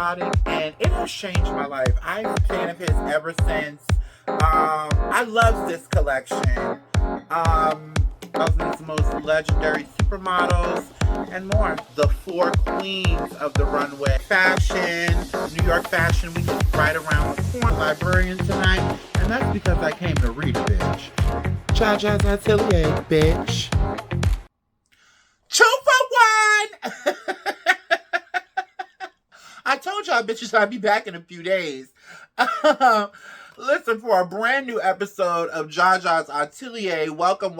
chaotic, and it has changed my life. I'm a fan of his ever since. I love this collection. Of his most legendary supermodels and more. The four queens of the runway. Fashion, New York Fashion Week is right around the corner. Librarian tonight, and that's because I came to read a bitch. Jaja's Atelier, bitch. 2 for 1! I told y'all bitches I'd be back in a few days. Listen, for a brand new episode of Jaja's Atelier, welcome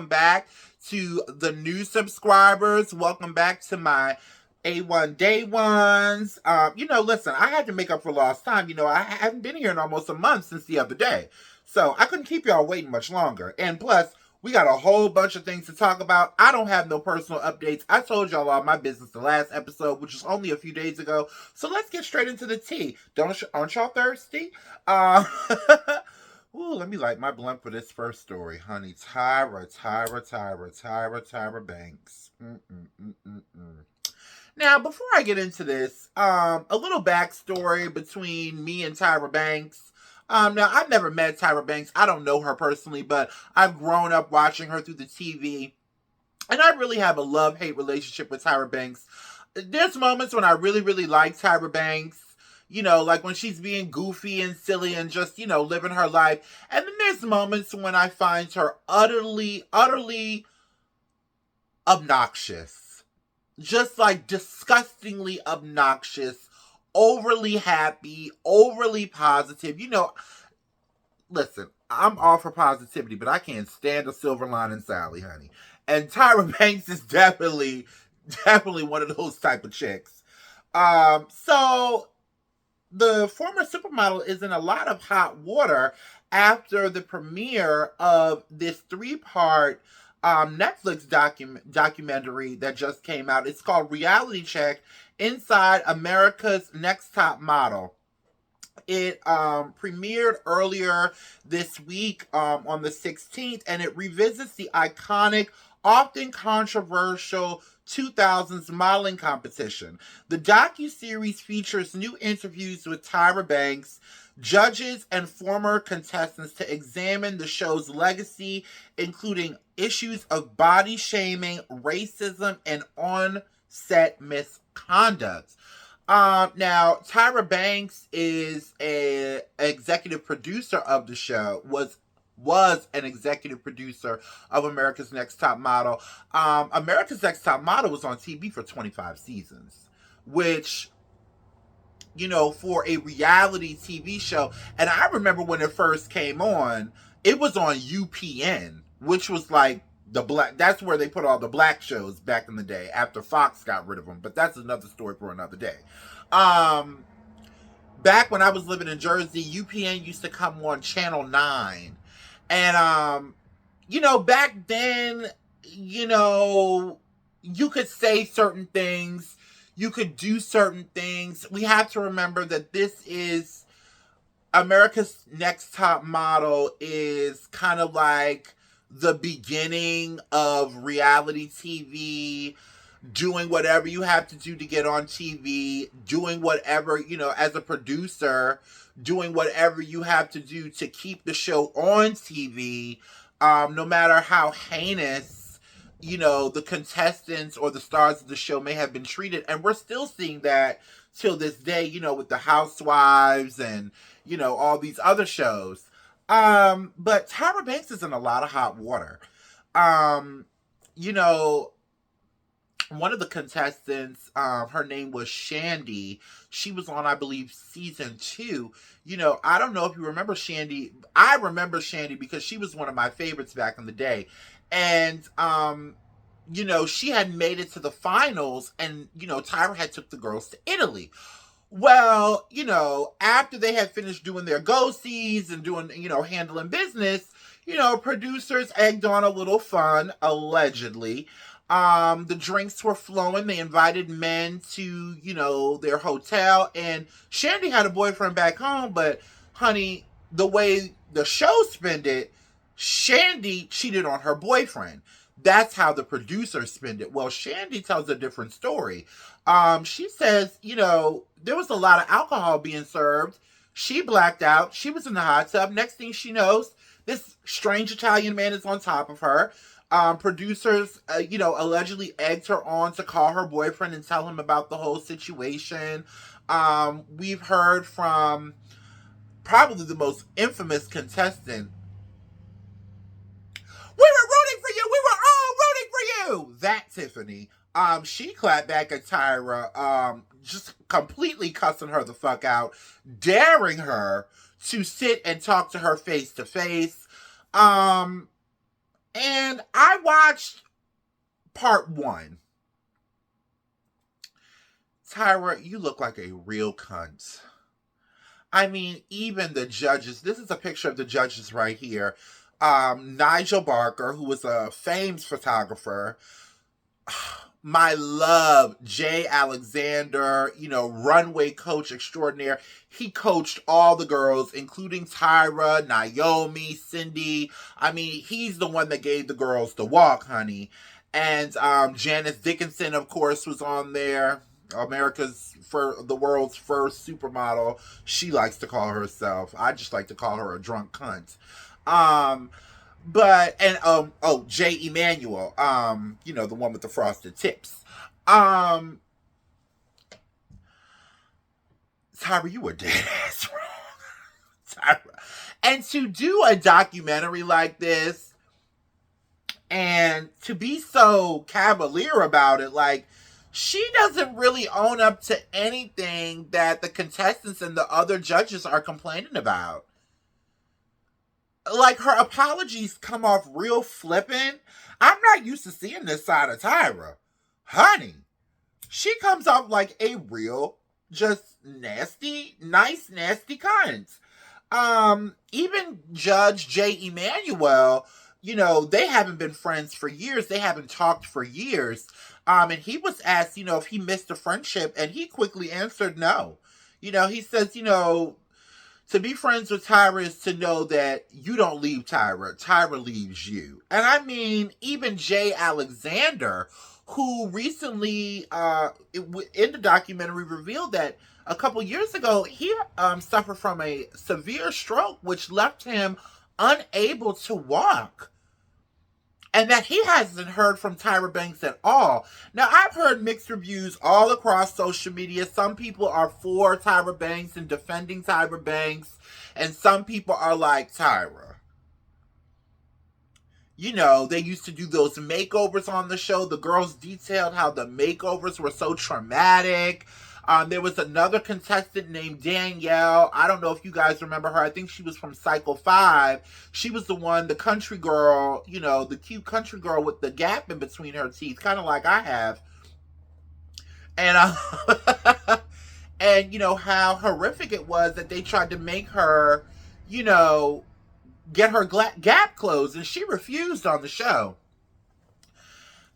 back to the new subscribers. Welcome back to my A1 day ones. Listen, I had to make up for lost time. I haven't been here in almost a month since the other day. So I couldn't keep y'all waiting much longer. And plus, we got a whole bunch of things to talk about. I don't have no personal updates. I told y'all all my business the last episode, which was only a few days ago. So let's get straight into the tea. Aren't y'all thirsty? Let me light my blunt for this first story, honey. Tyra Banks. Now, before I get into this, a little backstory between me and Tyra Banks. Now, I've never met Tyra Banks. I don't know her personally, but I've grown up watching her through the TV. And I really have a love-hate relationship with Tyra Banks. There's moments when I really, really like Tyra Banks. Like when she's being goofy and silly and just, living her life. And then there's moments when I find her utterly obnoxious. Just like disgustingly obnoxious. Overly happy, overly positive. Listen, I'm all for positivity, but I can't stand a silver lining Sally, honey. And Tyra Banks is definitely one of those type of chicks. So the former supermodel is in a lot of hot water after the premiere of this 3-part Netflix documentary that just came out. It's called Reality Check: Inside America's Next Top Model. It premiered earlier this week on the 16th, and it revisits the iconic, often controversial 2000s modeling competition. The docuseries features new interviews with Tyra Banks, judges, and former contestants to examine the show's legacy, including issues of body shaming, racism, and on-set misconduct. Now, Tyra Banks is an executive producer of the show, was an executive producer of America's Next Top Model. America's Next Top Model was on TV for 25 seasons, which, for a reality TV show, and I remember when it first came on, it was on UPN, which was like that's where they put all the black shows back in the day after Fox got rid of them, but that's another story for another day. Back when I was living in Jersey, UPN used to come on Channel 9. And, back then, you could say certain things, you could do certain things. We have to remember that this is America's Next Top Model is kind of like the beginning of reality TV, doing whatever you have to do to get on TV, doing whatever, as a producer, doing whatever you have to do to keep the show on TV, no matter how heinous, the contestants or the stars of the show may have been treated. And we're still seeing that till this day, with the Housewives and, all these other shows. But Tyra Banks is in a lot of hot water. One of the contestants, her name was Shandy. She was on, I believe, season 2. I don't know if you remember Shandy. I remember Shandy because she was one of my favorites back in the day. And, she had made it to the finals, and, Tyra had took the girls to Italy. Well, after they had finished doing their go-sees and doing, handling business, producers egged on a little fun, allegedly. The drinks were flowing. They invited men to, their hotel. And Shandy had a boyfriend back home, but, honey, the way the show spent it, Shandy cheated on her boyfriend. That's how the producers spend it. Well, Shandy tells a different story. She says, there was a lot of alcohol being served. She blacked out. She was in the hot tub. Next thing she knows, this strange Italian man is on top of her. Producers, allegedly egged her on to call her boyfriend and tell him about the whole situation. We've heard from probably the most infamous contestant. We were rooting for you. We were all rooting for you. That Tiffany. She clapped back at Tyra, just completely cussing her the fuck out, daring her to sit and talk to her face to face. And I watched part 1. Tyra, you look like a real cunt. I mean, even the judges, this is a picture of the judges right here. Nigel Barker, who was a famed photographer. My love, Jay Alexander, runway coach extraordinaire. He coached all the girls, including Tyra, Naomi, Cindy. I mean, he's the one that gave the girls the walk, honey. And Janice Dickinson, of course, was on there. The world's first supermodel. She likes to call herself. I just like to call her a drunk cunt. Jay Emanuel, the one with the frosted tips. Tyra, you were dead ass wrong. Tyra. And to do a documentary like this and to be so cavalier about it, like, she doesn't really own up to anything that the contestants and the other judges are complaining about. Like, her apologies come off real flippant. I'm not used to seeing this side of Tyra. Honey, she comes off like a real, just nasty cunt. Even Judge Jay Emanuel, they haven't been friends for years. They haven't talked for years. And he was asked, if he missed a friendship, and he quickly answered no. He says, to be friends with Tyra is to know that you don't leave Tyra. Tyra leaves you. And I mean, even Jay Alexander, who recently, in the documentary, revealed that a couple years ago, he suffered from a severe stroke, which left him unable to walk. And that he hasn't heard from Tyra Banks at all. Now, I've heard mixed reviews all across social media. Some people are for Tyra Banks and defending Tyra Banks. And some people are like, Tyra, they used to do those makeovers on the show. The girls detailed how the makeovers were so traumatic. There was another contestant named Danielle. I don't know if you guys remember her. I think she was from Cycle 5. She was the one, the country girl, the cute country girl with the gap in between her teeth, kind of like I have. And, and how horrific it was that they tried to make her, get her gap closed, and she refused on the show.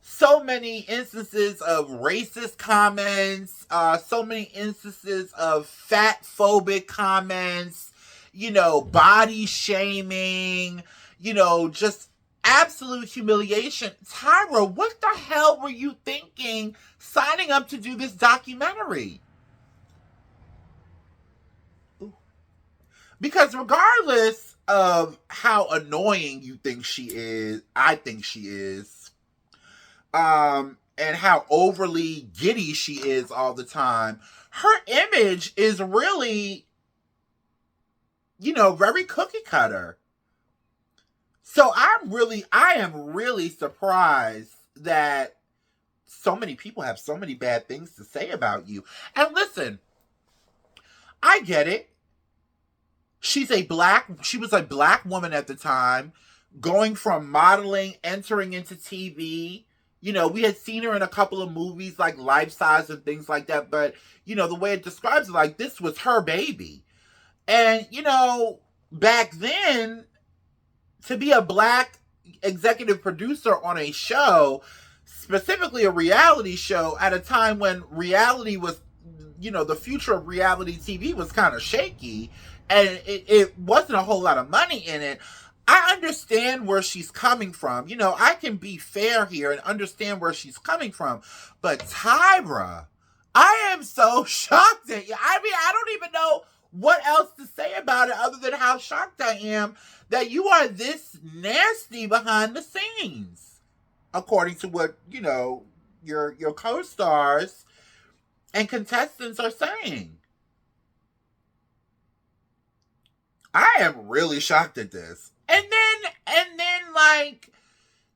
So many instances of racist comments, so many instances of fat-phobic comments, body shaming, just absolute humiliation. Tyra, what the hell were you thinking signing up to do this documentary? Because regardless of how annoying you think she is, I think she is, and how overly giddy she is all the time, her image is really, very cookie cutter. So I am really surprised that so many people have so many bad things to say about you. And listen, I get it. She was a black woman at the time, going from modeling, entering into TV. We had seen her in a couple of movies like Life Size and things like that, but, the way it describes it, like, this was her baby. And, back then, to be a black executive producer on a show, specifically a reality show, at a time when reality was, the future of reality TV was kind of shaky, and it wasn't a whole lot of money in it. I understand where she's coming from. I can be fair here and understand where she's coming from. But Tyra, I am so shocked at you. I mean, I don't even know what else to say about it other than how shocked I am that you are this nasty behind the scenes, according to what, your co-stars and contestants are saying. I am really shocked at this. And then like,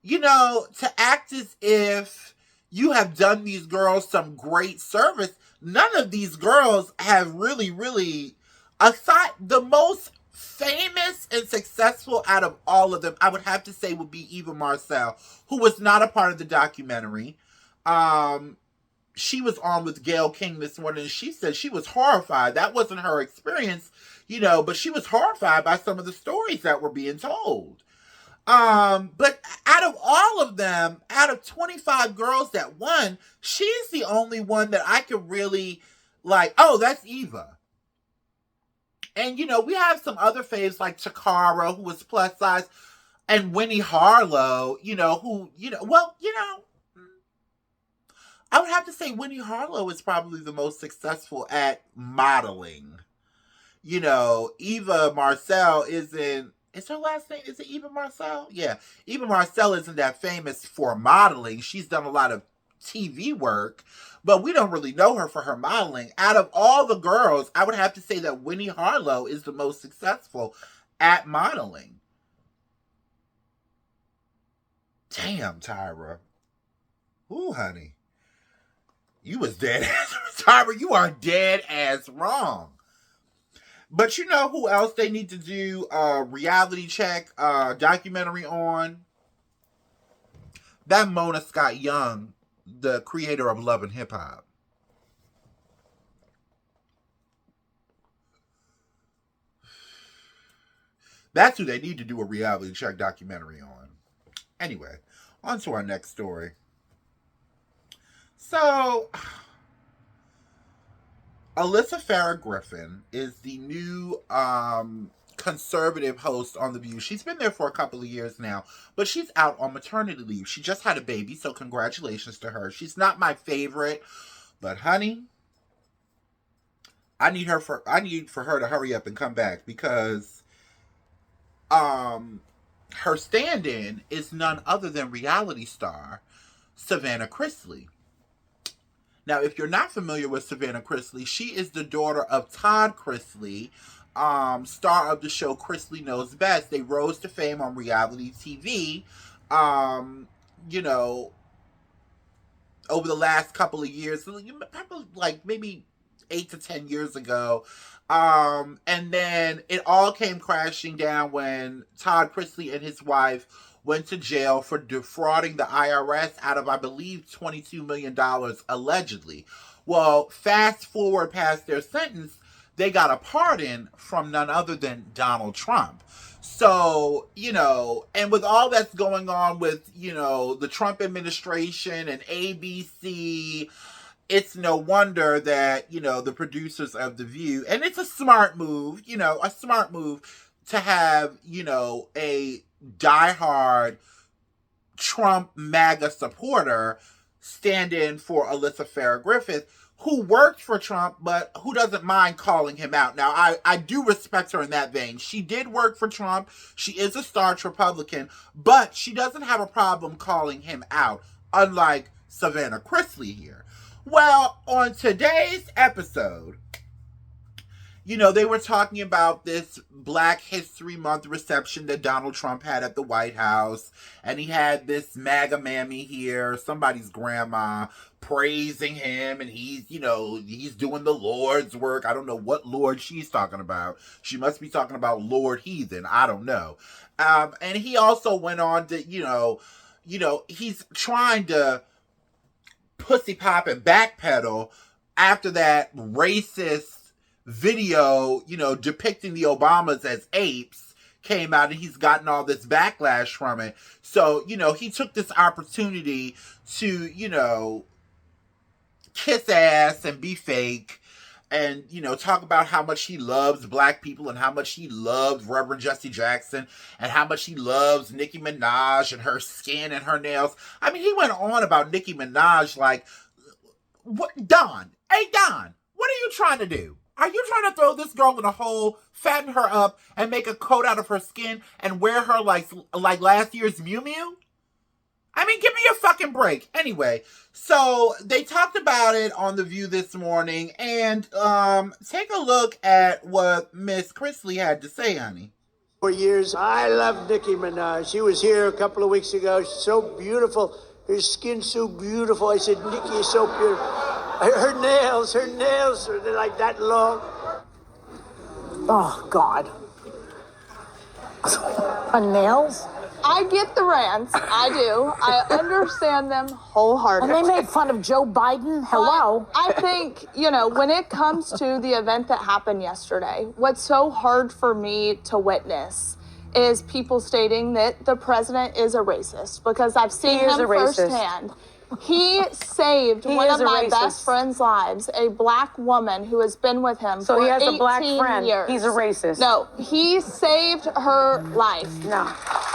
to act as if you have done these girls some great service. None of these girls have really, aside, the most famous and successful out of all of them, I would have to say would be Eva Marcel, who was not a part of the documentary. She was on with Gayle King this morning, and she said she was horrified. That wasn't her experience, but she was horrified by some of the stories that were being told. But out of all of them, out of 25 girls that won, she's the only one that I could really like, oh, that's Eva. And, we have some other faves like Chikara, who was plus size, and Winnie Harlow, I would have to say Winnie Harlow is probably the most successful at modeling. Eva Marcel isn't, is her last name, is it Eva Marcel? Yeah. Eva Marcel isn't that famous for modeling. She's done a lot of TV work, but we don't really know her for her modeling. Out of all the girls, I would have to say that Winnie Harlow is the most successful at modeling. Damn, Tyra. Ooh, honey. You was dead ass. Tyra, you are dead ass wrong. But you know who else they need to do a reality check documentary on? That Mona Scott Young, the creator of Love and Hip Hop. That's who they need to do a reality check documentary on. Anyway, on to our next story. So, Alyssa Farah Griffin is the new conservative host on The Views. She's been there for a couple of years now, but she's out on maternity leave. She just had a baby, so congratulations to her. She's not my favorite, but honey, I need for her to hurry up and come back because her stand-in is none other than reality star Savanna Chris. Now, if you're not familiar with Savanna Chris, she is the daughter of Todd Chris, star of the show Chris Knows Best. They rose to fame on reality TV, over the last couple of years, probably like maybe 8 to 10 years ago. And then it all came crashing down when Todd Chris and his wife went to jail for defrauding the IRS out of, I believe, $22 million, allegedly. Well, fast forward past their sentence, they got a pardon from none other than Donald Trump. So, and with all that's going on with, the Trump administration and ABC, it's no wonder that, the producers of The View, and it's a smart move, to have, a diehard Trump MAGA supporter stand in for Alyssa Farah Griffin, who worked for Trump, but who doesn't mind calling him out. Now, I do respect her in that vein. She did work for Trump. She is a staunch Republican, but she doesn't have a problem calling him out, unlike Savanna Chris here. Well, on today's episode, they were talking about this Black History Month reception that Donald Trump had at the White House. And he had this MAGA mammy here, somebody's grandma, praising him. And he's doing the Lord's work. I don't know what Lord she's talking about. She must be talking about Lord Heathen. I don't know. And he also went on to, he's trying to pussy pop and backpedal after that racist video, depicting the Obamas as apes came out, and he's gotten all this backlash from it. So, he took this opportunity to, kiss ass and be fake and, talk about how much he loves black people and how much he loves Reverend Jesse Jackson and how much he loves Nicki Minaj and her skin and her nails. I mean, he went on about Nicki Minaj like, what, Don, Hey, Don, what are you trying to do? Are you trying to throw this girl in a hole, fatten her up, and make a coat out of her skin and wear her like last year's Mew Mew? I mean, give me a fucking break. Anyway, so they talked about it on The View this morning, and take a look at what Miss Chrisley had to say, honey. For years, I love Nicki Minaj. She was here a couple of weeks ago. She's so beautiful. Her skin's so beautiful. I said, Nicki is so beautiful. Her nails, they're like that long. Oh, God. Her nails? I get the rants. I do. I understand them wholeheartedly. And they made fun of Joe Biden. Hello. I think, when it comes to the event that happened yesterday, what's so hard for me to witness is people stating that the president is a racist, because I've seen him firsthand. He saved one of my best friend's lives, a black woman who has been with him for 18 years. So he has a black friend. He's a racist. No, he saved her life. No.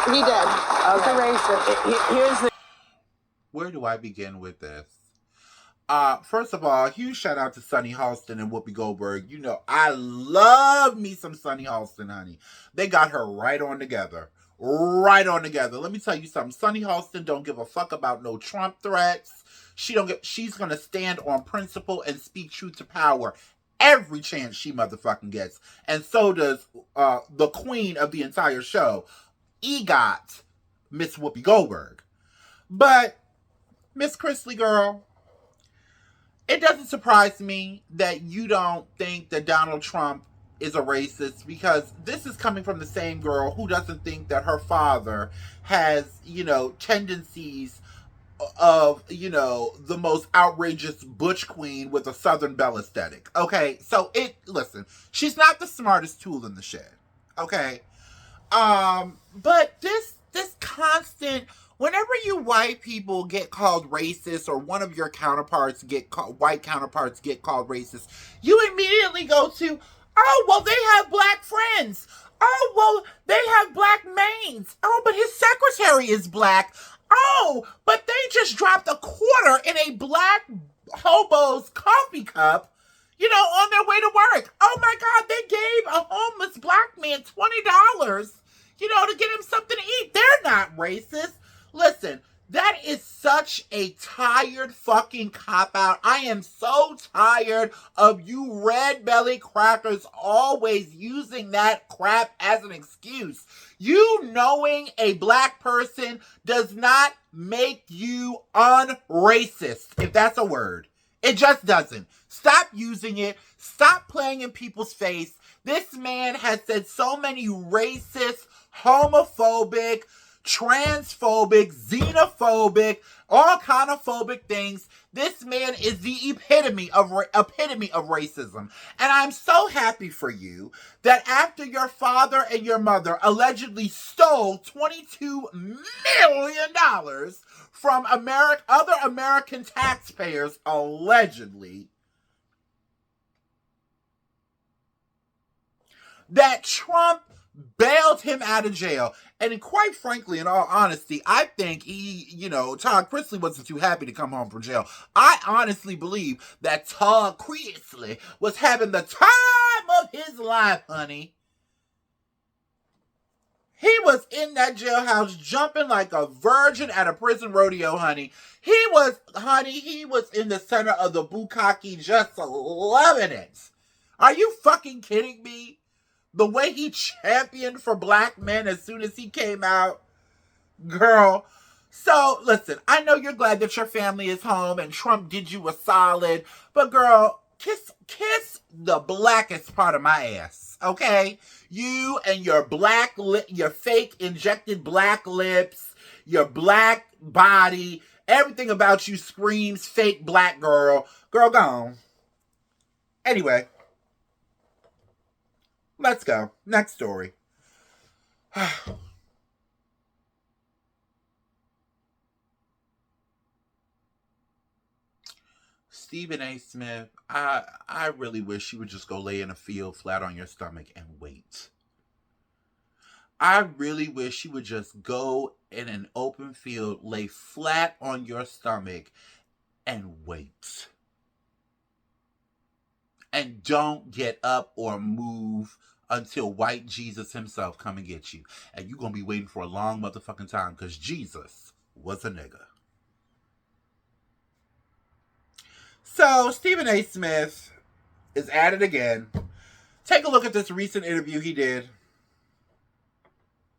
He did. He's a racist. Here's the... Where do I begin with this? First of all, huge shout out to Sunny Halston and Whoopi Goldberg. You know, I love me some Sunny Halston, honey. They got her right on together. Right on together. Let me tell you something. Sunny Halston don't give a fuck about no Trump threats. She's gonna stand on principle and speak truth to power every chance she motherfucking gets. And so does the queen of the entire show, EGOT, Miss Whoopi Goldberg. But Miss Chrisley girl, it doesn't surprise me that you don't think that Donald Trump is a racist, because this is coming from the same girl who doesn't think that her father has, tendencies of, the most outrageous butch queen with a Southern belle aesthetic. Okay, so listen, she's not the smartest tool in the shed. Okay, but this constant, whenever you white people get called racist, or one of your white counterparts get called racist, you immediately go to, oh, well, they have black friends. Oh, well, they have black mains. Oh, but his secretary is black. Oh, but they just dropped a quarter in a black hobo's coffee cup, on their way to work. Oh, my God, they gave a homeless black man $20, to get him something to eat. They're not racist. Listen, that is such a tired fucking cop-out. I am so tired of you red belly crackers always using that crap as an excuse. You knowing a black person does not make you unracist, if that's a word. It just doesn't. Stop using it. Stop playing in people's face. This man has said so many racist, homophobic, transphobic, xenophobic, all kind of phobic things. This man is the epitome of racism. And I'm so happy for you that after your father and your mother allegedly stole $22 million from other American taxpayers, allegedly, that Trump bailed him out of jail. And quite frankly, in all honesty, I think Todd Chrisley wasn't too happy to come home from jail. I honestly believe that Todd Chrisley was having the time of his life, honey. He was in that jailhouse jumping like a virgin at a prison rodeo, honey. He was in the center of the bukkake just loving it. Are you fucking kidding me? The way he championed for black men as soon as he came out. Girl. So, listen, I know you're glad that your family is home and Trump did you a solid. But, girl, kiss the blackest part of my ass, okay? You and your your fake injected black lips, your black body, everything about you screams fake black girl. Girl, go on. Anyway. Let's go. Next story. Stephen A. Smith, I really wish you would just go lay in a field flat on your stomach and wait. I really wish you would just go in an open field, lay flat on your stomach, and wait. And don't get up or move until white Jesus himself come and get you. And you're going to be waiting for a long motherfucking time because Jesus was a nigga. So, Stephen A. Smith is at it again. Take a look at this recent interview he did.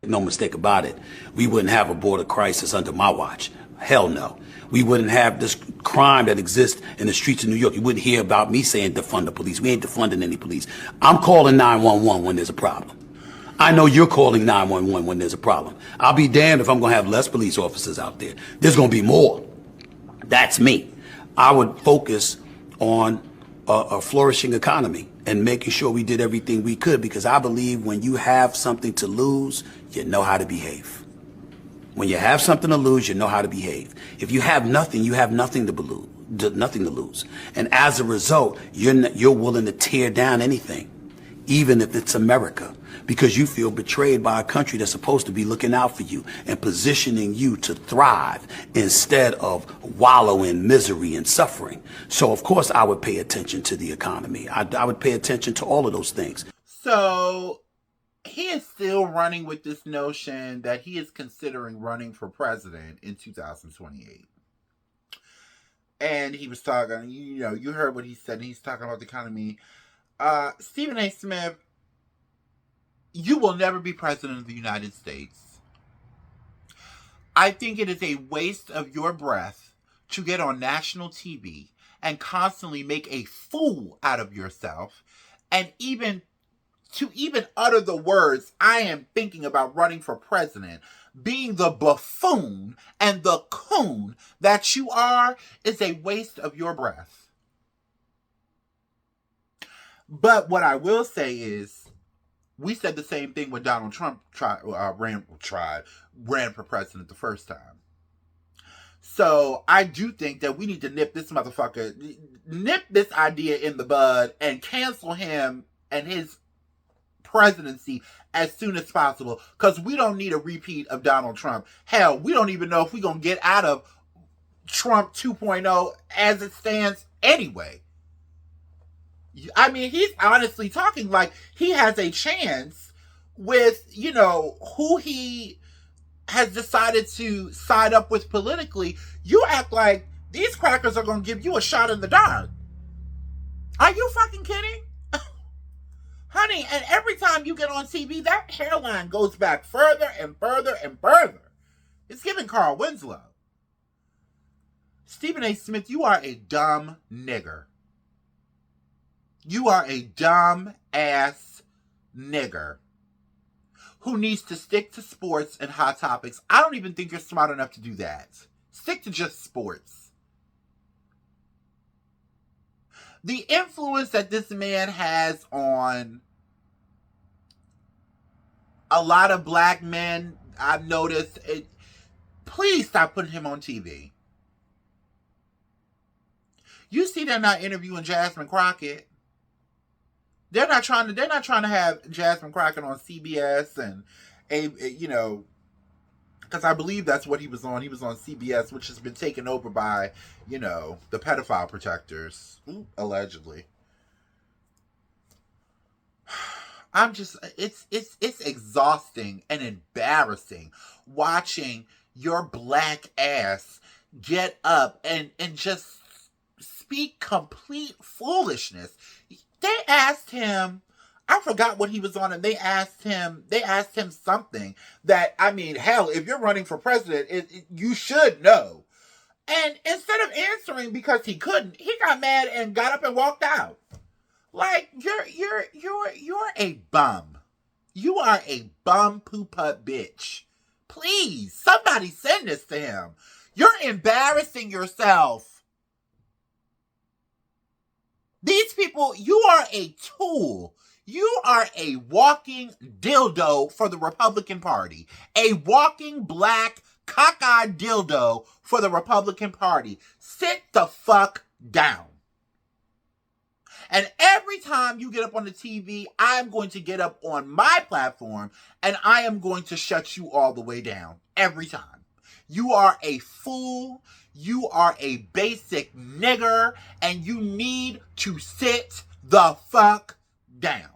No mistake about it. We wouldn't have a border crisis under my watch. Hell no. We wouldn't have this crime that exists in the streets of New York. You wouldn't hear about me saying defund the police. We ain't defunding any police. I'm calling 911 when there's a problem. I know you're calling 911 when there's a problem. I'll be damned if I'm going to have less police officers out there. There's going to be more. That's me. I would focus on a flourishing economy and making sure we did everything we could, because I believe when you have something to lose, you know how to behave. When you have something to lose, you know how to behave. If you have nothing, you have nothing to lose. And as a result, you're willing to tear down anything, even if it's America, because you feel betrayed by a country that's supposed to be looking out for you and positioning you to thrive instead of wallow in misery and suffering. So, of course, I would pay attention to the economy. I would pay attention to all of those things. So he is still running with this notion that he is considering running for president in 2028. And he was talking, you heard what he said. He's talking about the economy. Stephen A. Smith, you will never be president of the United States. I think it is a waste of your breath to get on national TV and constantly make a fool out of yourself, and even utter the words, I am thinking about running for president, being the buffoon and the coon that you are, is a waste of your breath. But what I will say is, we said the same thing when Donald Trump ran for president the first time. So I do think that we need to nip this idea in the bud and cancel him and his presidency as soon as possible, because we don't need a repeat of Donald Trump. Hell, we don't even know if we're going to get out of Trump 2.0 as it stands anyway. I mean, he's honestly talking like he has a chance with, who he has decided to side up with politically. You act like these crackers are going to give you a shot in the dark. Are you fucking kidding? Honey, and every time you get on TV, that hairline goes back further and further and further. It's giving Carl Winslow. Stephen A. Smith, you are a dumb nigger. You are a dumb ass nigger who needs to stick to sports and hot topics. I don't even think you're smart enough to do that. Stick to just sports. The influence that this man has on a lot of black men, I've noticed it. Please stop putting him on TV. You see, they're not interviewing Jasmine Crockett. They're not trying to have Jasmine Crockett on CBS and because I believe that's what he was on. He was on CBS, which has been taken over by, the pedophile protectors, allegedly. It's exhausting and embarrassing watching your black ass get up and just speak complete foolishness. They asked him, I forgot what he was on, and they asked him something that, I mean, hell, if you're running for president, you should know. And instead of answering because he couldn't, he got mad and got up and walked out. Like, you're a bum. You are a bum poo-putt bitch. Please, somebody send this to him. You're embarrassing yourself. These people, you are a tool. You are a walking dildo for the Republican Party. A walking black cockeyed dildo for the Republican Party. Sit the fuck down. And every time you get up on the TV, I'm going to get up on my platform and I am going to shut you all the way down. Every time. You are a fool. You are a basic nigger, and you need to sit the fuck down.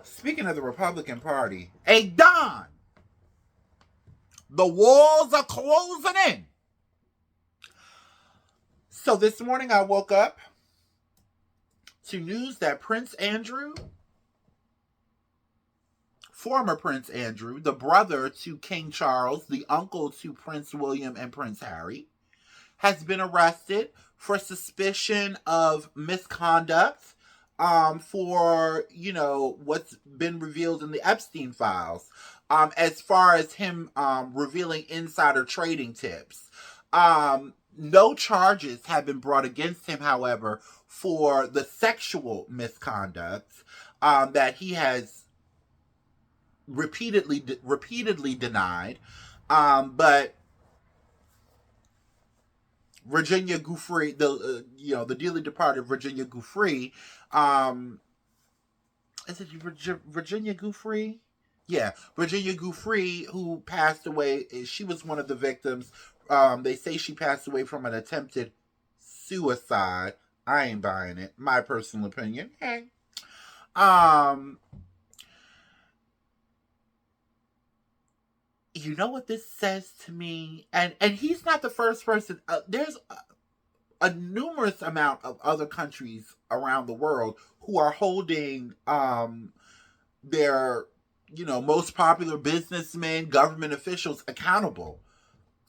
Speaking of the Republican Party, a Don. The walls are closing in. So this morning I woke up to news that Prince Andrew, former Prince Andrew, the brother to King Charles, the uncle to Prince William and Prince Harry, has been arrested for suspicion of misconduct for, what's been revealed in the Epstein files, as far as him revealing insider trading tips. No charges have been brought against him, however, for the sexual misconduct that he has repeatedly denied. But Virginia Giuffre, the dearly departed Virginia Giuffre, is it Virginia Giuffre? Yeah, Virginia Giuffre, who passed away. She was one of the victims. They say she passed away from an attempted suicide. I ain't buying it. My personal opinion. Hey. You know what this says to me? And he's not the first person. There's a numerous amount of other countries around the world who are holding their, most popular businessmen, government officials accountable,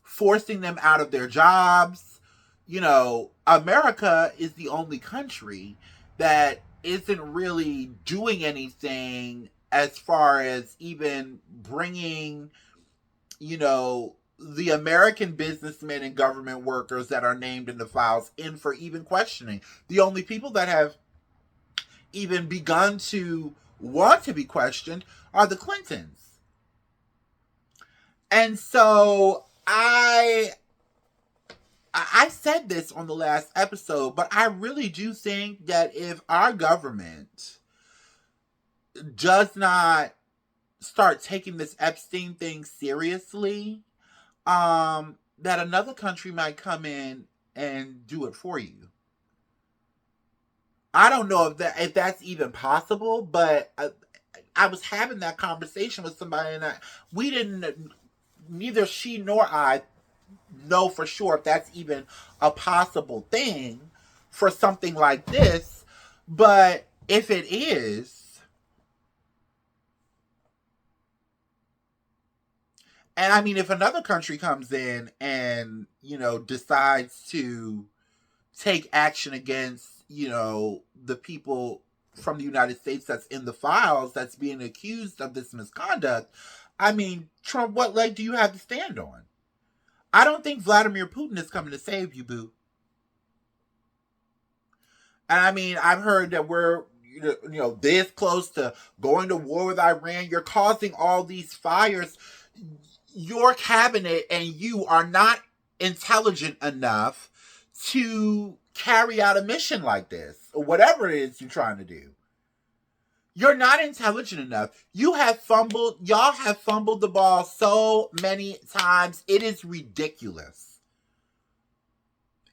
forcing them out of their jobs. America is the only country that isn't really doing anything as far as even bringing, the American businessmen and government workers that are named in the files in for even questioning. The only people that have even begun to want to be questioned are the Clintons. And so I said this on the last episode, but I really do think that if our government does not start taking this Epstein thing seriously, that another country might come in and do it for you. I don't know if that's even possible, but I was having that conversation with somebody, and neither she nor I know for sure if that's even a possible thing for something like this. But if it is, and I mean, if another country comes in and, decides to take action against, the people from the United States that's in the files that's being accused of this misconduct, I mean, Trump, what leg do you have to stand on? I don't think Vladimir Putin is coming to save you, boo. And I mean, I've heard that we're, this close to going to war with Iran. You're causing all these fires. Your cabinet and you are not intelligent enough to carry out a mission like this, or whatever it is you're trying to do. You're not intelligent enough. Y'all have fumbled the ball so many times. It is ridiculous.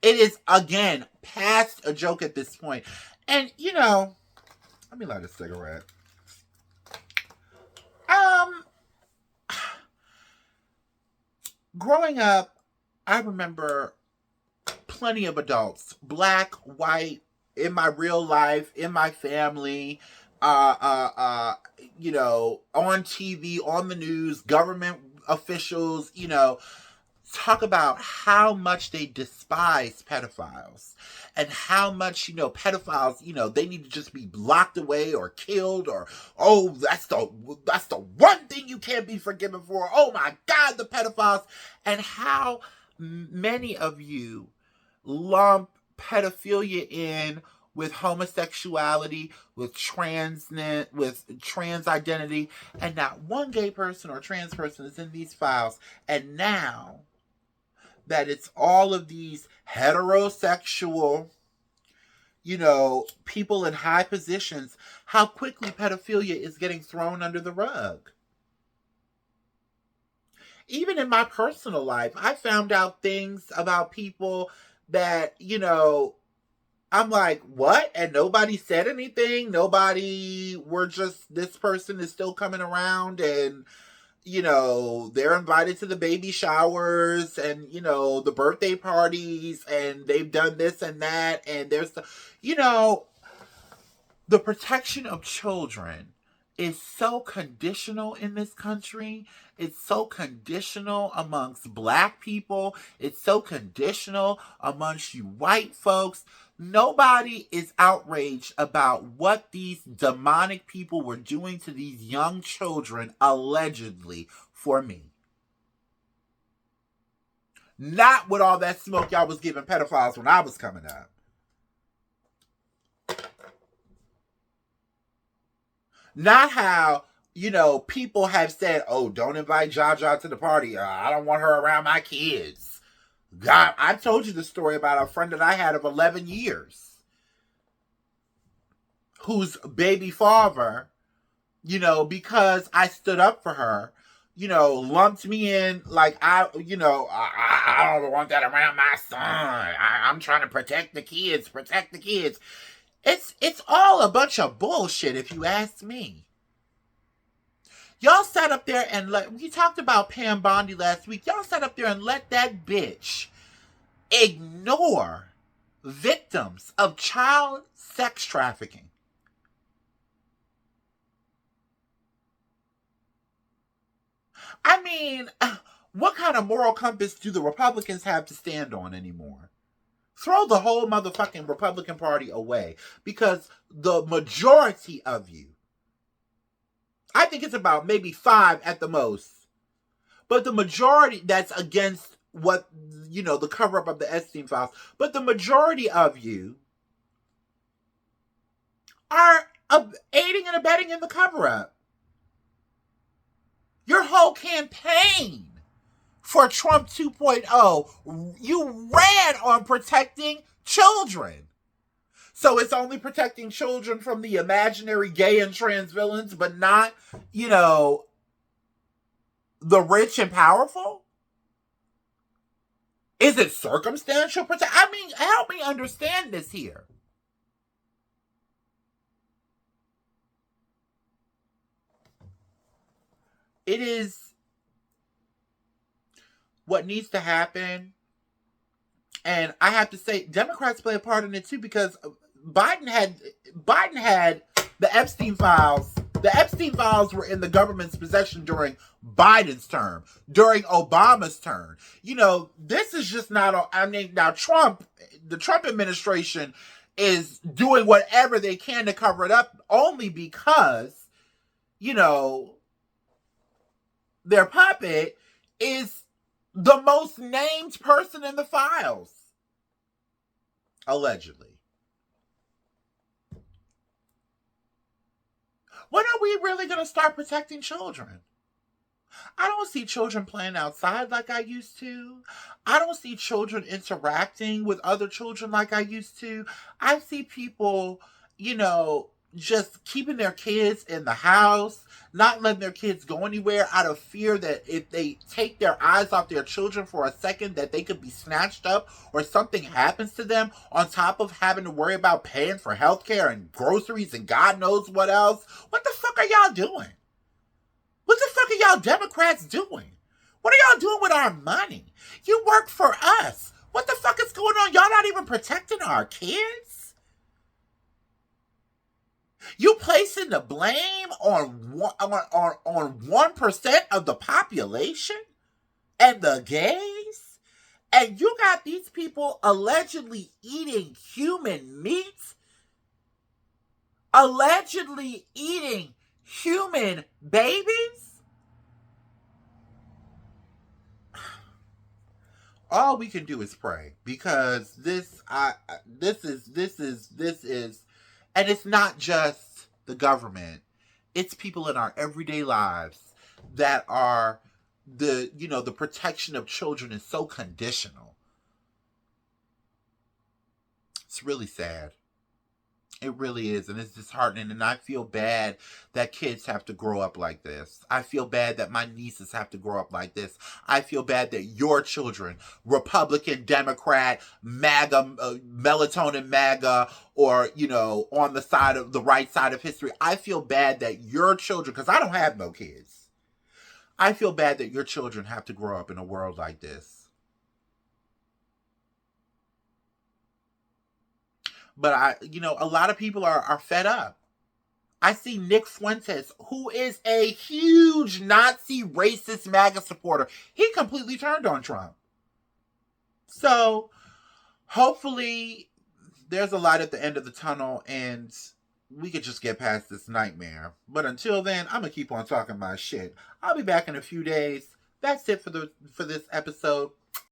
It is, again, past a joke at this point. And, let me light a cigarette. Growing up, I remember plenty of adults, black, white, in my real life, in my family, on TV, on the news, government officials, talk about how much they despise pedophiles and how much, pedophiles, they need to just be locked away or killed, or, oh, that's the one thing you can't be forgiven for. Oh my God, the pedophiles. And how many of you lump pedophilia in with homosexuality, with trans identity, and not one gay person or trans person is in these files. And now that it's all of these heterosexual, people in high positions, how quickly pedophilia is getting thrown under the rug. Even in my personal life, I found out things about people that, I'm like, what? And nobody said anything. We're just, this person is still coming around, and, they're invited to the baby showers and, the birthday parties, and they've done this and that. And the protection of children is so conditional in this country. It's so conditional amongst black people. It's so conditional amongst you white folks. Nobody is outraged about what these demonic people were doing to these young children, allegedly, for me. Not with all that smoke y'all was giving pedophiles when I was coming up. Not how, people have said, oh, don't invite Jaja to the party. I don't want her around my kids. God, I told you the story about a friend that I had of 11 years. Whose baby father, because I stood up for her, lumped me in like I don't want that around my son. I'm trying to protect the kids. It's all a bunch of bullshit, if you ask me. Y'all sat up there and we talked about Pam Bondi last week. Y'all sat up there and let that bitch ignore victims of child sex trafficking. I mean, what kind of moral compass do the Republicans have to stand on anymore? Throw the whole motherfucking Republican Party away, because the majority of you, I think it's about maybe 5 at the most, but the majority that's against what, the cover-up of the Epstein files, but the majority of you are aiding and abetting in the cover-up. Your whole campaign for Trump 2.0, you ran on protecting children. So it's only protecting children from the imaginary gay and trans villains, but not, the rich and powerful? Is it circumstantial protection? I mean, help me understand this here. It is what needs to happen. And I have to say, Democrats play a part in it too, because Biden had the Epstein files. The Epstein files were in the government's possession during Biden's term, during Obama's term. This is just not, now the Trump administration is doing whatever they can to cover it up, only because, their puppet is the most named person in the files. Allegedly. When are we really going to start protecting children? I don't see children playing outside like I used to. I don't see children interacting with other children like I used to. I see people, just keeping their kids in the house, not letting their kids go anywhere out of fear that if they take their eyes off their children for a second, that they could be snatched up or something happens to them, on top of having to worry about paying for healthcare and groceries and God knows what else. What the fuck are y'all doing? What the fuck are y'all Democrats doing? What are y'all doing with our money? You work for us. What the fuck is going on? Y'all not even protecting our kids? You placing the blame on 1% of the population and the gays? And you got these people allegedly eating human meat? Allegedly eating human babies? All we can do is pray, because this is, and it's not just the government. It's people in our everyday lives that are the protection of children is so conditional. It's really sad. It really is, and it's disheartening, and I feel bad that kids have to grow up like this. I feel bad that my nieces have to grow up like this. I feel bad that your children, Republican, Democrat, MAGA, melatonin MAGA, or, on the right side of history, I feel bad that your children, because I don't have no kids, I feel bad that your children have to grow up in a world like this. But a lot of people are fed up. I see Nick Fuentes, who is a huge Nazi racist MAGA supporter. He completely turned on Trump. So hopefully there's a light at the end of the tunnel and we could just get past this nightmare. But until then, I'm going to keep on talking my shit. I'll be back in a few days. That's it for this episode.